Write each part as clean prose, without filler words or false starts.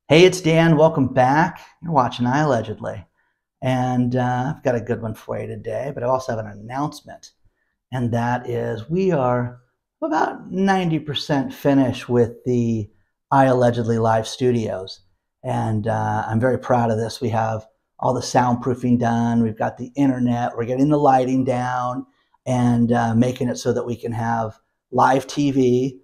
Hey, it's Dan. Welcome back. You're watching I Allegedly. And I've got a good one for you today, but I also have an announcement. And that is we are about 90% finished with the I Allegedly Live studios. And I'm very proud of this. We have all the soundproofing done. We've got the internet. We're getting the lighting down and making it so that we can have live TV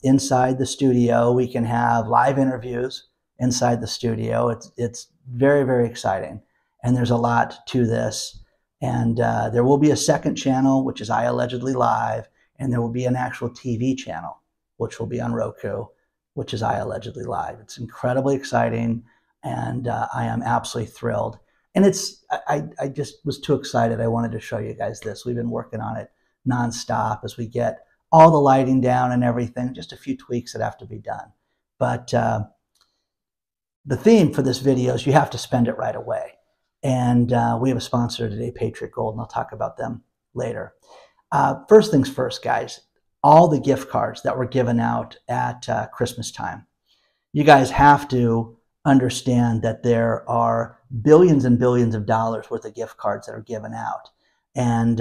inside the studio. We can have live interviews inside the studio. It's very, very exciting. And there's a lot to this. And there will be a second channel, which is I Allegedly Live, and there will be an actual TV channel, which will be on Roku, which is I Allegedly Live. It's incredibly exciting, and I am absolutely thrilled. And I just was too excited. I wanted to show you guys this. We've been working on it nonstop as we get all the lighting down and everything, just a few tweaks that have to be done. But the theme for this video is you have to spend it right away. And we have a sponsor today, Patriot Gold, and I'll talk about them later. First things first, guys, all the gift cards that were given out at Christmas time. You guys have to understand that there are billions and billions of dollars worth of gift cards that are given out. And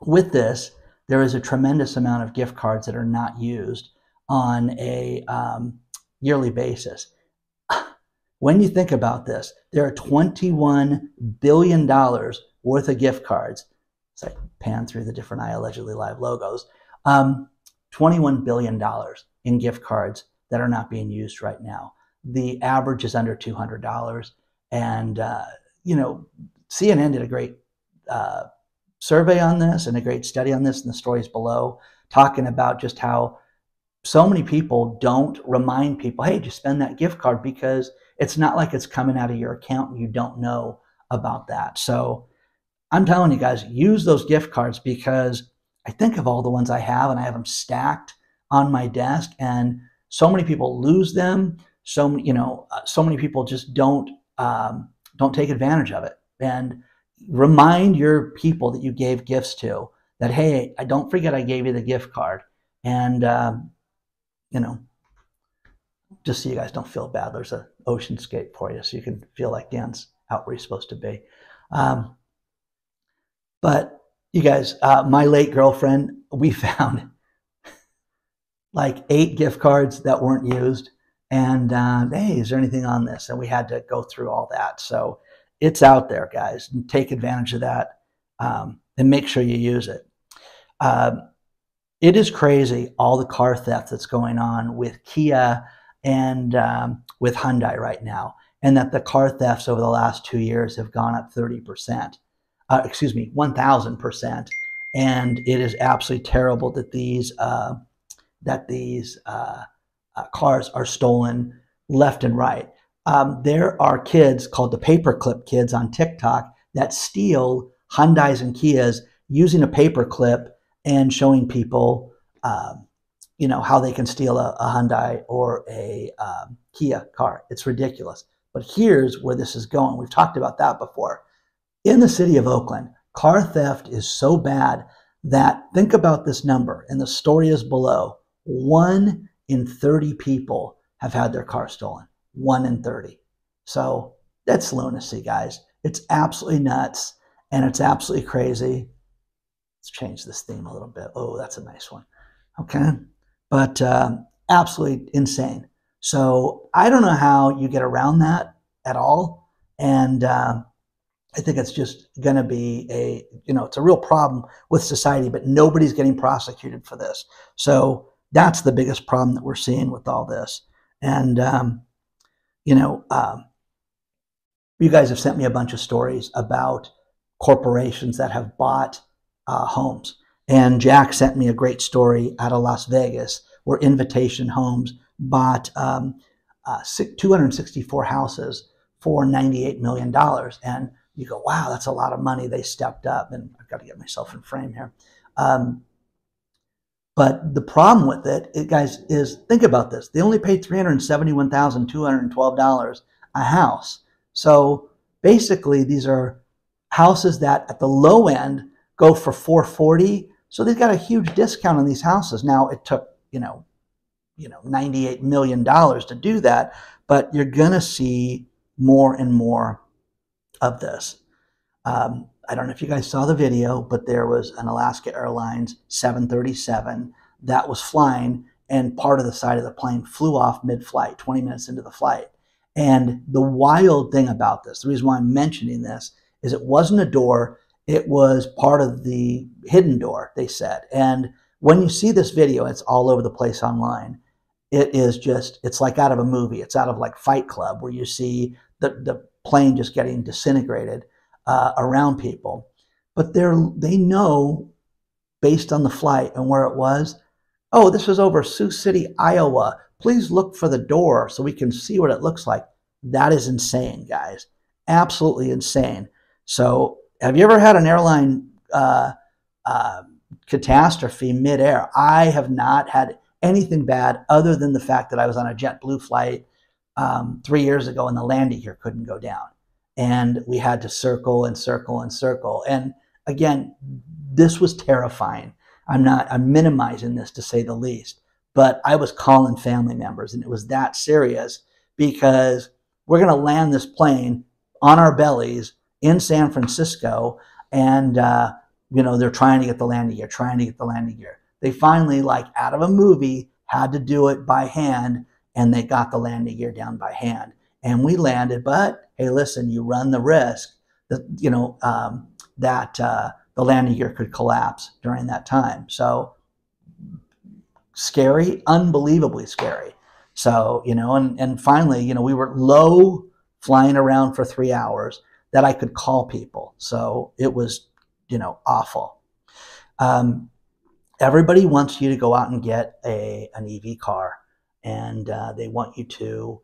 with this, there is a tremendous amount of gift cards that are not used on a yearly basis. When you think about this, there are $21 billion worth of gift cards. So I pan through the different I Allegedly Live logos. $21 billion in gift cards that are not being used right now. The average is under $200. And, CNN did a great survey on this and a great study on this in the stories below, talking about just how so many people don't remind people, hey, just spend that gift card, because it's not like it's coming out of your account and you don't know about that. So I'm telling you guys, use those gift cards, because I think of all the ones I have, and I have them stacked on my desk, and so many people lose them. So many people just don't take advantage of it. And remind your people that you gave gifts to that, hey, I don't forget I gave you the gift card. And just so you guys don't feel bad, there's an oceanscape for you, so you can feel like Dan's out where he's supposed to be. But you guys, my late girlfriend, we found like 8 gift cards that weren't used. And hey, is there anything on this? And we had to go through all that. So it's out there, guys. And take advantage of that and make sure you use it. It is crazy, all the car theft that's going on with Kia and with Hyundai right now, and that the car thefts over the last 2 years have gone up 30%, 1,000%. And it is absolutely terrible that these cars are stolen left and right. There are kids called the Paperclip Kids on TikTok that steal Hyundais and Kias using a paperclip and showing people, how they can steal a Hyundai or a Kia car. It's ridiculous. But here's where this is going. We've talked about that before. In the city of Oakland, car theft is so bad that, think about this number, and the story is below. 1 in 30 people have had their car stolen. 1 in 30. So that's lunacy, guys. It's absolutely nuts, and it's absolutely crazy. Let's change this theme a little bit. Oh, that's a nice one. Okay. But absolutely insane. So I don't know how you get around that at all. And I think it's just going to be it's a real problem with society, but nobody's getting prosecuted for this. So that's the biggest problem that we're seeing with all this. And, you guys have sent me a bunch of stories about corporations that have bought homes. And Jack sent me a great story out of Las Vegas where Invitation Homes bought 264 houses for $98 million. And you go, wow, that's a lot of money. They stepped up. And I've got to get myself in frame here. But the problem with it, guys, is think about this. They only paid $371,212 a house. So basically, these are houses that at the low end go for $440,000. So they've got a huge discount on these houses. Now, it took, $98 million to do that, but you're going to see more and more of this. I don't know if you guys saw the video, but there was an Alaska Airlines 737 that was flying, and part of the side of the plane flew off mid-flight, 20 minutes into the flight. And the wild thing about this, the reason why I'm mentioning this, is it wasn't a door, it was part of the hidden door, they said. And when you see this video, it's all over the place online. It is just, it's like out of a movie. It's out of like Fight Club, where you see the plane just getting disintegrated around people. But they know, based on the flight and where it was, oh, this was over Sioux City, Iowa. Please look for the door so we can see what it looks like. That is insane, guys. Absolutely insane. So have you ever had an airline catastrophe midair? I have not had anything bad other than the fact that I was on a JetBlue flight 3 years ago and the landing gear couldn't go down. And we had to circle and circle and circle. And again, this was terrifying. I'm minimizing this to say the least, but I was calling family members, and it was that serious, because we're going to land this plane on our bellies in San Francisco, and they're trying to get the landing gear, They finally, like out of a movie, had to do it by hand, and they got the landing gear down by hand. And we landed, but hey, listen, you run the risk that, the landing gear could collapse during that time. So scary, unbelievably scary. So, and finally, we were low, flying around for 3 hours, that I could call people. So it was, awful. Everybody wants you to go out and get an EV car, and they want you to,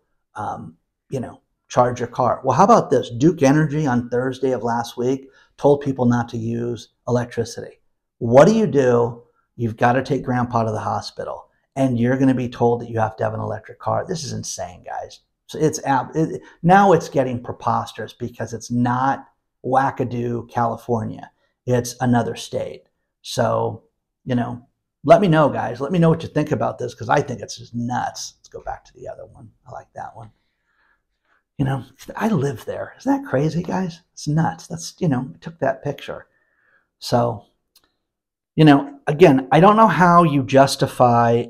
charge your car. Well, how about this? Duke Energy on Thursday of last week told people not to use electricity. What do? You've got to take grandpa to the hospital, and you're going to be told that you have to have an electric car. This is insane, guys. So now it's getting preposterous, because it's not Wackadoo, California. It's another state. So, let me know, guys. Let me know what you think about this, because I think it's just nuts. Let's go back to the other one. I like that one. I live there. Isn't that crazy, guys? It's nuts. That's, took that picture. So, again, I don't know how you justify,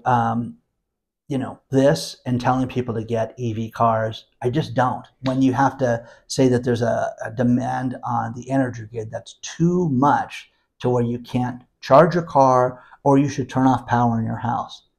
this and telling people to get EV cars. I just don't. When you have to say that there's a demand on the energy grid that's too much to where you can't charge your car, or you should turn off power in your house.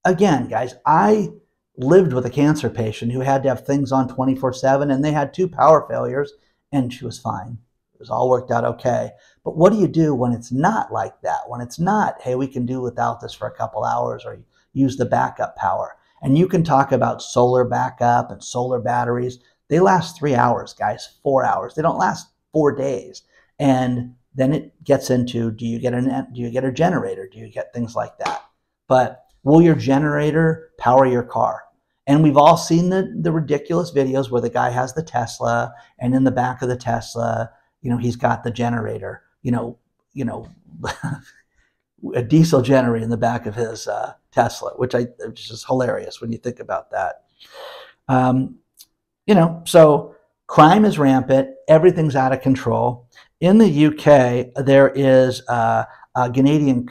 Again, guys, I lived with a cancer patient who had to have things on 24/7, and they had 2 power failures, and she was fine. It was all worked out okay. But what do you do when it's not like that? When it's not, hey, we can do without this for a couple hours, or use the backup power. And you can talk about solar backup and solar batteries. They last 3 hours, guys, 4 hours. They don't last 4 days. And then it gets into, do you get a generator? Do you get things like that? But will your generator power your car? And we've all seen the ridiculous videos where the guy has the Tesla, and in the back of the Tesla, he's got the generator, a diesel generator in the back of his Tesla, which is hilarious when you think about that. So crime is rampant. Everything's out of control. In the UK, there is a Canadian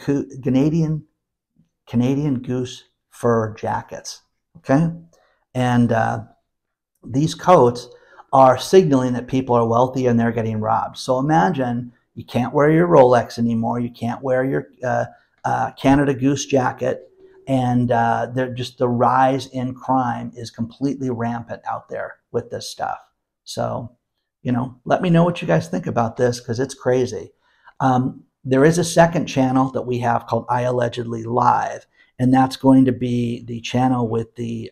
goose fur jackets, okay? And these coats are signaling that people are wealthy and they're getting robbed. So imagine you can't wear your Rolex anymore. You can't wear your Canada Goose jacket. And the rise in crime is completely rampant out there with this stuff. So, let me know what you guys think about this, because it's crazy. There is a second channel that we have called I Allegedly Live, and that's going to be the channel with the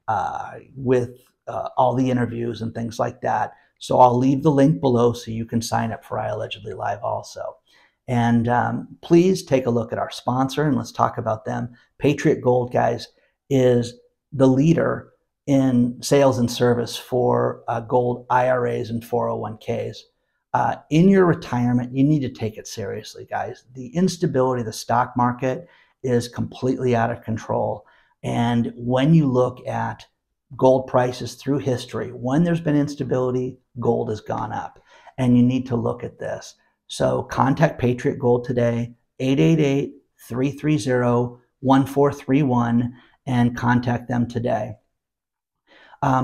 all the interviews and things like that. So I'll leave the link below so you can sign up for I Allegedly Live also. And please take a look at our sponsor, and let's talk about them. Patriot Gold, guys, is the leader in sales and service for gold IRAs and 401ks. In your retirement, you need to take it seriously, guys. The instability of the stock market is completely out of control. And when you look at gold prices through history, when there's been instability, gold has gone up. And you need to look at this. So contact Patriot Gold today, 888-330-1431, and contact them today.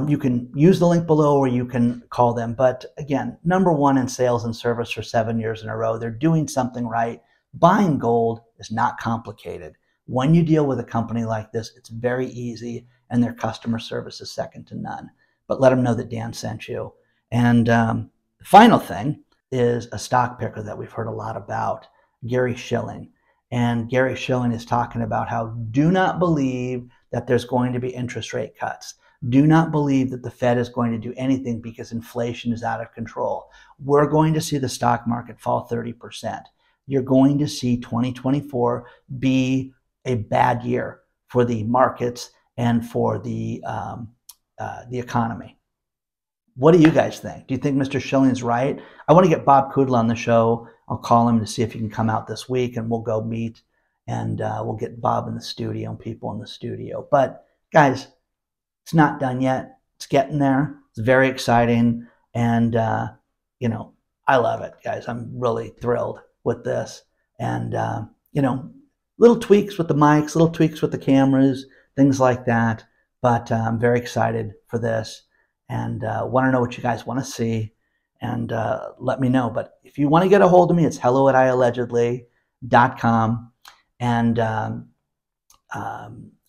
You can use the link below or you can call them. But again, #1 in sales and service for 7 years in a row. They're doing something right. Buying gold is not complicated. When you deal with a company like this, it's very easy, and their customer service is second to none. But let them know that Dan sent you. And the final thing is a stock picker that we've heard a lot about, Gary Shilling. And Gary Shilling is talking about how do not believe that there's going to be interest rate cuts. Do not believe that the Fed is going to do anything because inflation is out of control. We're going to see the stock market fall 30%. You're going to see 2024 be a bad year for the markets and for the economy. What do you guys think? Do you think Mr. Shilling's right? I want to get Bob Kudla on the show. I'll call him to see if he can come out this week, and we'll go meet, and we'll get Bob in the studio and people in the studio. But guys, it's not done yet. It's getting there. It's very exciting. And, you know, I love it, guys. I'm really thrilled with this. And, you know, little tweaks with the mics, little tweaks with the cameras, things like that. But I'm very excited for this and want to know what you guys want to see. And let me know. But if you want to get a hold of me, it's hello@iallegedly.com. And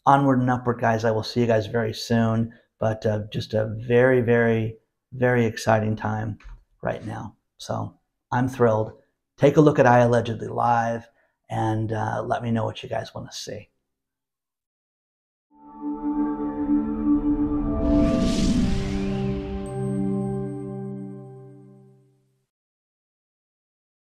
onward and upward, guys. I will see you guys very soon. But just a very, very, very exciting time right now. So I'm thrilled. Take a look at I Allegedly Live and let me know what you guys want to see.